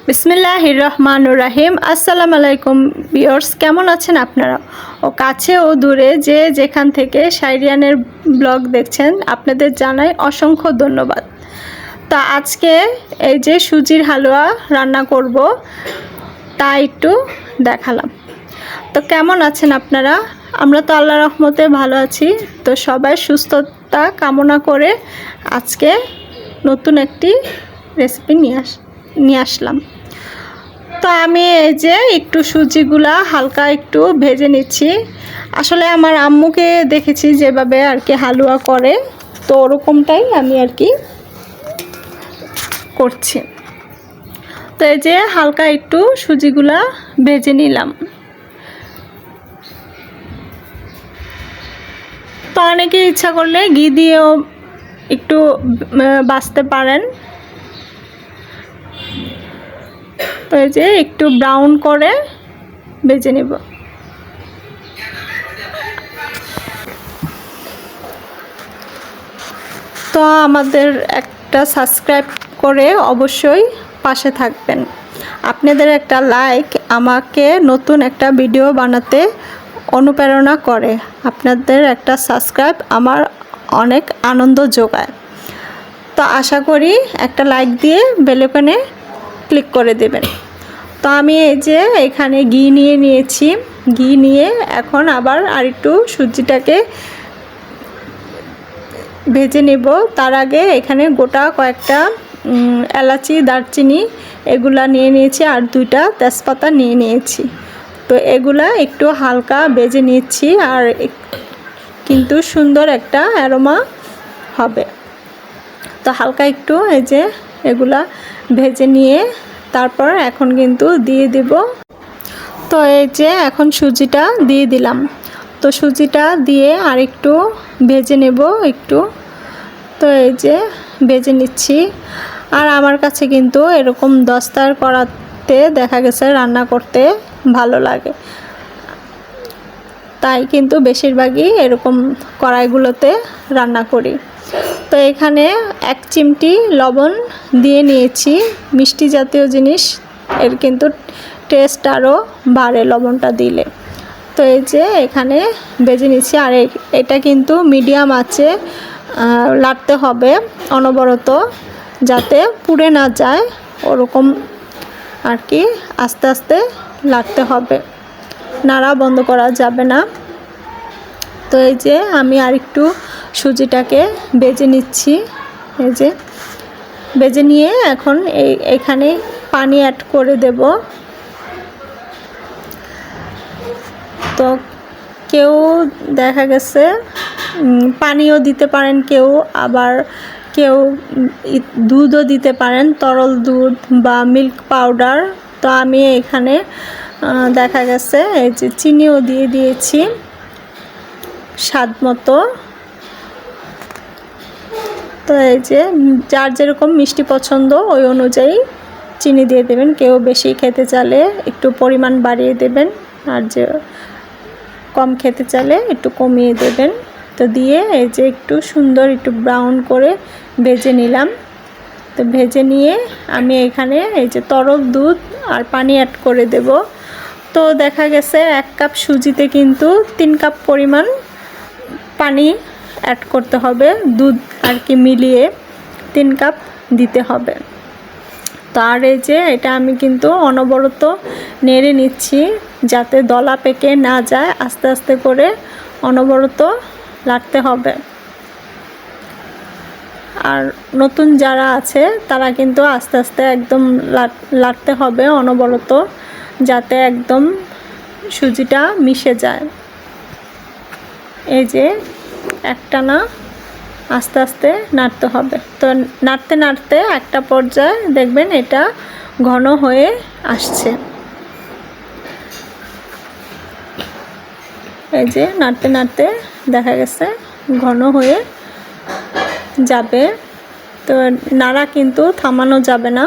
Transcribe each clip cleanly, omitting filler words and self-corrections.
বিসমিল্লাহির রহমানুর রহিম। আসসালামু আলাইকুম ভিউয়ার্স, কেমন আছেন আপনারা? ও কাছে ও দূরে যে যেখান থেকে শাইরিয়ানের ব্লগ দেখছেন, আপনাদের জানাই অসংখ্য ধন্যবাদ। তা আজকে এই যে সুজির হালুয়া রান্না করব, তা একটু দেখালাম। তো কেমন আছেন আপনারা? আমরা তো আল্লাহর রহমতে ভালো আছি। তো সবাই সুস্থতা কামনা করে আজকে নতুন একটি রেসিপি নিয়ে আসলাম। তো আমি এই যে একটু সুজিগুলা হালকা একটু ভেজে নিচ্ছি। আসলে আমার আম্মুকে দেখেছি যেভাবে আর কি হালুয়া করে, তো ওরকমটাই আমি আর কি করছি। তো এই যে হালকা একটু সুজিগুলা ভেজে নিলাম। তো অনেকে ইচ্ছা করলে ঘি দিয়েও একটু ভাজতে পারেন। তো এই যে একটু ব্রাউন করে ভেজে নেব। তো আমাদের একটা সাবস্ক্রাইব করে অবশ্যই পাশে থাকবেন। আপনাদের একটা লাইক আমাকে নতুন একটা ভিডিও বানাতে অনুপ্রেরণা করে। আপনাদের একটা সাবস্ক্রাইব আমার অনেক আনন্দ যোগায়। তো আশা করি একটা লাইক দিয়ে বেল আইকনে ক্লিক করে দেবেন। তো আমি এই যে এখানে ঘি নিয়েছি। ঘি নিয়ে এখন আবার আরেকটু সুজিটাকে ভেজে নেব। তার আগে এখানে গোটা কয়েকটা এলাচি, দারচিনি এগুলা নিয়ে নিয়েছি, আর 2টা তেজপাতা নিয়ে নিয়েছি। তো এগুলা একটু হালকা ভেজে নিচ্ছি, আর কিন্তু সুন্দর একটা অ্যারোমা হবে। তো হালকা একটু এই যে এগুলা ভেজে নিয়ে তারপর এখন কিন্তু দিয়ে দেব। তো এই যে এখন সুজিটা দিয়ে দিলাম। তো সুজিটা দিয়ে আর একটু ভেজে নেব একটু। তো এই যে ভেজে নিচ্ছি। আর আমার কাছে কিন্তু এরকম দস্তার কড়াতে দেখা গেছে রান্না করতে ভালো লাগে, তাই কিন্তু বেশিরভাগই এরকম কড়াইগুলোতে রান্না করি। তো এখানে 1 চিমটি লবণ দিয়ে নিয়েছি। মিষ্টি জাতীয় জিনিস এর কিন্তু টেস্ট আরও বাড়ে লবণটা দিলে। তো এই যে এখানে ভেজে নিচ্ছি, আর এটা কিন্তু মিডিয়াম আঁচে লাড়তে হবে অনবরত, যাতে পুড়ে না যায় ওরকম আর কি আস্তে আস্তে লাড়তে হবে, নাড়া বন্ধ করা যাবে না। তো এই যে আমি আরেকটু সুজিটাকে ভেজে নিচ্ছি। এই যে ভেজে নিয়ে এখন এখানে পানি অ্যাড করে দেব। তো কেউ দেখা গেছে পানিও দিতে পারেন, কেউ আবার দুধও দিতে পারেন, তরল দুধ বা মিল্ক পাউডার। তো আমি এখানে দেখা গেছে এই যে চিনিও দিয়ে দিয়েছি স্বাদ মতো। তো এই যে যার যেরকম মিষ্টি পছন্দ ওই অনুযায়ী চিনি দিয়ে দেবেন। কেউ বেশি খেতে চাইলে একটু পরিমাণ বাড়িয়ে দেবেন, আর যে কম খেতে চাইলে একটু কমিয়ে দেবেন। তো দিয়ে এই যে একটু সুন্দর একটু ব্রাউন করে ভেজে নিলাম। তো ভেজে নিয়ে আমি এখানে এই যে তরল দুধ আর পানি অ্যাড করে দেব। তো দেখা গেছে 1 কাপ সুজিতে কিন্তু 3 কাপ পরিমাণ পানি অ্যাড করতে হবে, দুধ আর কি মিলিয়ে 3 কাপ দিতে হবে। তো আর এই যে এটা আমি কিন্তু অনবরত নেড়ে নিচ্ছি যাতে দলা পেকে না যায়, আস্তে আস্তে করে অনবরত লাড়তে হবে। আর নতুন যারা আছে তারা কিন্তু আস্তে আস্তে একদম লাড়তে হবে অনবরত, যাতে একদম সুজিটা মিশে যায়। এই যে একটানা আস্তে আস্তে নাড়তে হবে। তো নাড়তে নাড়তে একটা পর্যায়ে দেখবেন এটা ঘন হয়ে আসছে। এই যে নাড়তে নাড়তে দেখা গেছে ঘন হয়ে যাবে। তো নাড়া কিন্তু থামানো যাবে না,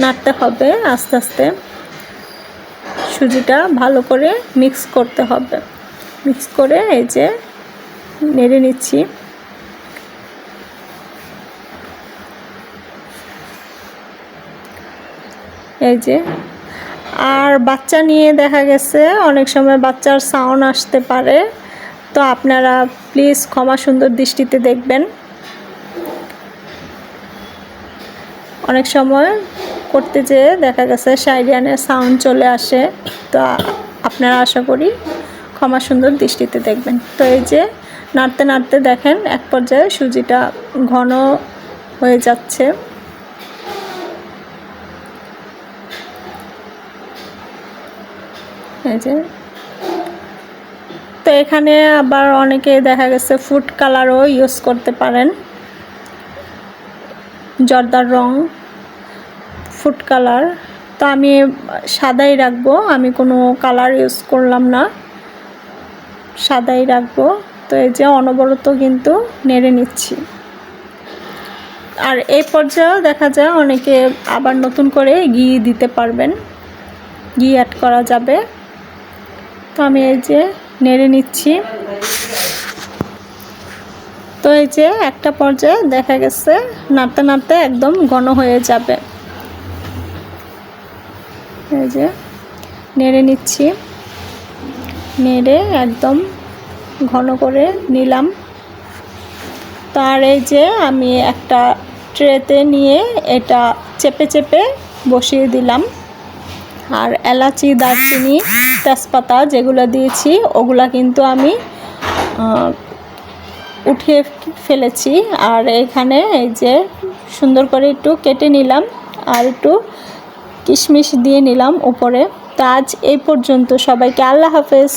নাড়তে হবে আস্তে আস্তে। সুজিটা ভালো করে মিক্স করতে হবে। মিক্স করে এই যে নেড়ে নিচ্ছি। এই যে। আর বাচ্চা নিয়ে দেখা গেছে অনেক সময় বাচ্চার সাউন্ড আসতে পারে, তো আপনারা প্লিজ ক্ষমা সুন্দর দৃষ্টিতে দেখবেন। অনেক সময় করতে যেয়ে দেখা গেছে সাইরিয়ানের সাউন্ড চলে আসে, তো আপনারা আশা করি ক্ষমা সুন্দর দৃষ্টিতে দেখবেন। তো এই যে নাড়তে নাড়তে দেখেন এক পর্যায়ে সুজিটা ঘন হয়ে যাচ্ছে। এই যে। তো এখানে আবার অনেকে দেখা গেছে ফুড কালারও ইউজ করতে পারেন, জর্দার রং, ফুড কালার। তো আমি সাদাই রাখবো, আমি কোনো কালার ইউজ করলাম না, সাদাই রাখবো। তো এই যে অনবরত কিন্তু নেড়ে নিচ্ছি। আর এই পর্যায়েও দেখা যায় অনেকে আবার নতুন করে ঘি দিতে পারবেন, ঘি অ্যাড করা যাবে। তো আমি এই যে নেড়ে নিচ্ছি। তো এই যে একটা পর্যায়ে দেখা গেছে নাড়তে নাড়তে একদম ঘন হয়ে যাবে। এই যে নেড়ে নিচ্ছি, নেড়ে একদম ঘন করে নিলাম। তার এই যে আমি একটা ট্রেতে নিয়ে এটা চেপে চেপে বসিয়ে দিলাম। আর এলাচি, দারচিনি, তেজপাতা যেগুলো দিয়েছি ওগুলা কিন্তু আমি উঠিয়ে ফেলেছি। আর এখানে এই যে সুন্দর করে একটু কেটে নিলাম আর একটু কিশমিশ দিয়ে নিলাম উপরে। তো আজ এই পর্যন্ত, সবাইকে আল্লাহ হাফেজ।